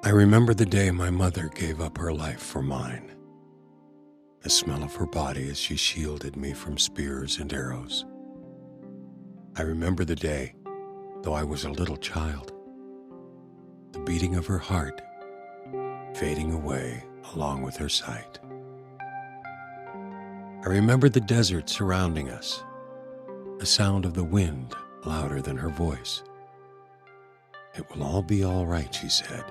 I remember the day my mother gave up her life for mine. The smell of her body as she shielded me from spears and arrows. I remember the day, though I was a little child. The beating of her heart, fading away along with her sight. I remember the desert surrounding us, the sound of the wind louder than her voice. It will all be all right, she said.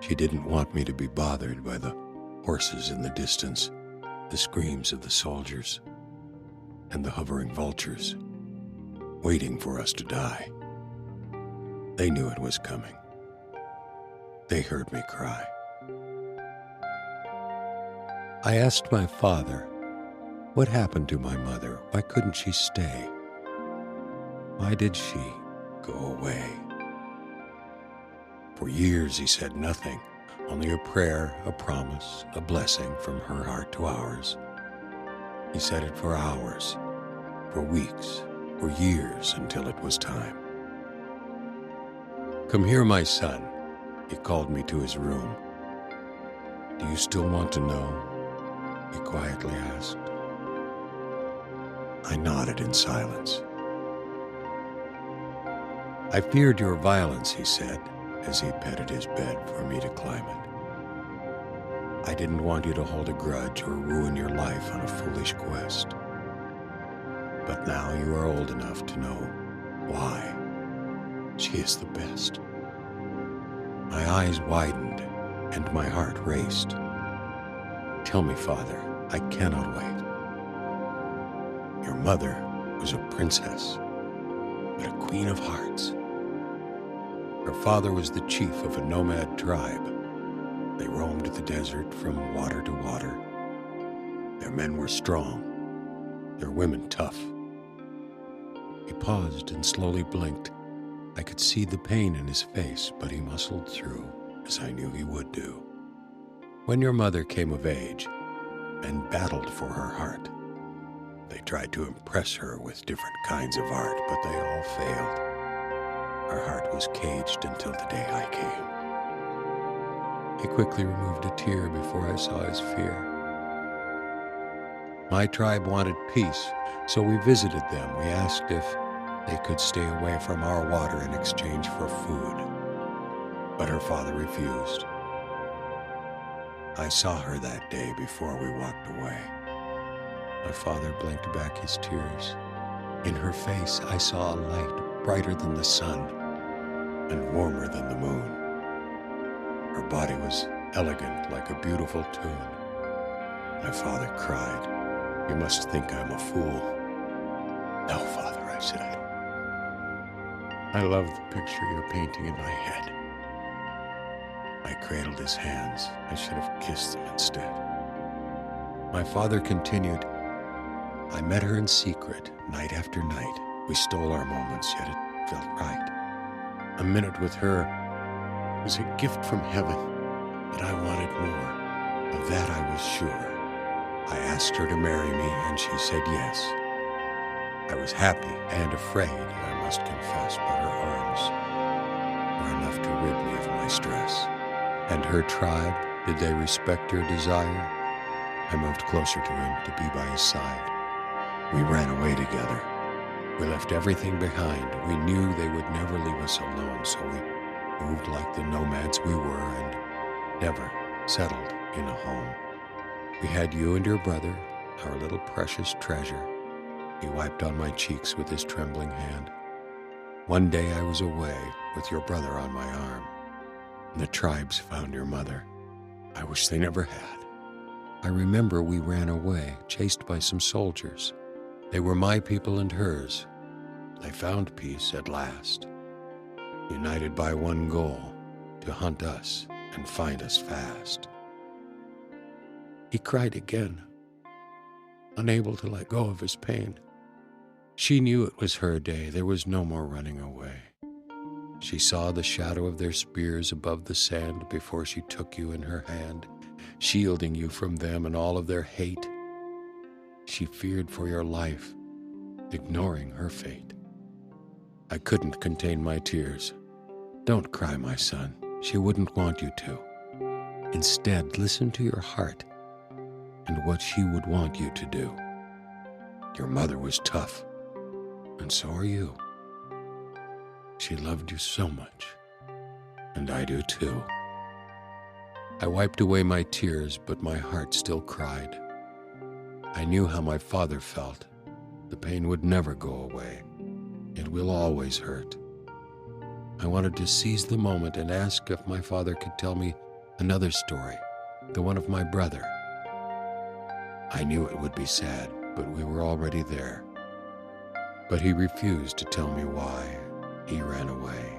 She didn't want me to be bothered by the horses in the distance, the screams of the soldiers, and the hovering vultures, waiting for us to die. They knew it was coming. They heard me cry. I asked my father, what happened to my mother? Why couldn't she stay? Why did she go away? For years he said nothing, only a prayer, a promise, a blessing from her heart to ours. He said it for hours, for weeks, for years, until it was time. Come here, my son, he called me to his room. Do you still want to know? He quietly asked. I nodded in silence. I feared your violence, he said, as he petted his bed for me to climb it. I didn't want you to hold a grudge or ruin your life on a foolish quest. But now you are old enough to know why. She is the best. My eyes widened and my heart raced. Tell me, Father, I cannot wait. Your mother was a princess, but a queen of hearts. Her father was the chief of a nomad tribe. They roamed the desert from water to water. Their men were strong, their women tough. He paused and slowly blinked. I could see the pain in his face, but he muscled through, as I knew he would do. When your mother came of age and battled for her heart, they tried to impress her with different kinds of art, but they all failed. Her heart was caged until the day I came. He quickly removed a tear before I saw his fear. My tribe wanted peace, so we visited them. We asked if they could stay away from our water in exchange for food. But her father refused. I saw her that day before we walked away. My father blinked back his tears. In her face, I saw a light brighter than the sun and warmer than the moon. Her body was elegant like a beautiful tune. My father cried, "You must think I'm a fool." "No, Father," I said. "I love the picture you're painting in my head." I cradled his hands. I should have kissed them instead. My father continued, "I met her in secret, night after night. We stole our moments, yet it felt right. A minute with her was a gift from heaven, but I wanted more. Of that I was sure. I asked her to marry me, and she said yes. I was happy and afraid, I must confess, but her arms were enough to rid me of my stress. And her tribe, did they respect her desire? I moved closer to him to be by his side. We ran away together. We left everything behind. We knew they would never leave us alone, so we moved like the nomads we were and never settled in a home. We had you and your brother, our little precious treasure." He wiped on my cheeks with his trembling hand. "One day I was away with your brother on my arm, and the tribes found your mother. I wish they never had. I remember we ran away, chased by some soldiers. They were my people and hers. They found peace at last, united by one goal, to hunt us and find us fast." He cried again, unable to let go of his pain. She knew it was her day. There was no more running away. She saw the shadow of their spears above the sand before she took you in her hand, shielding you from them and all of their hate. She feared for your life, ignoring her fate. I couldn't contain my tears. "Don't cry, my son," She wouldn't want you to. Instead, listen to your heart and what she would want you to do. Your mother was tough, and so are you. She loved you so much, and I do too. I wiped away my tears, but my heart still cried. I knew how my father felt. The pain would never go away. It will always hurt. I wanted to seize the moment and ask if my father could tell me another story, the one of my brother. I knew it would be sad, but we were already there. But he refused to tell me why he ran away.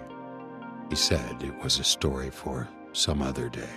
He said it was a story for some other day.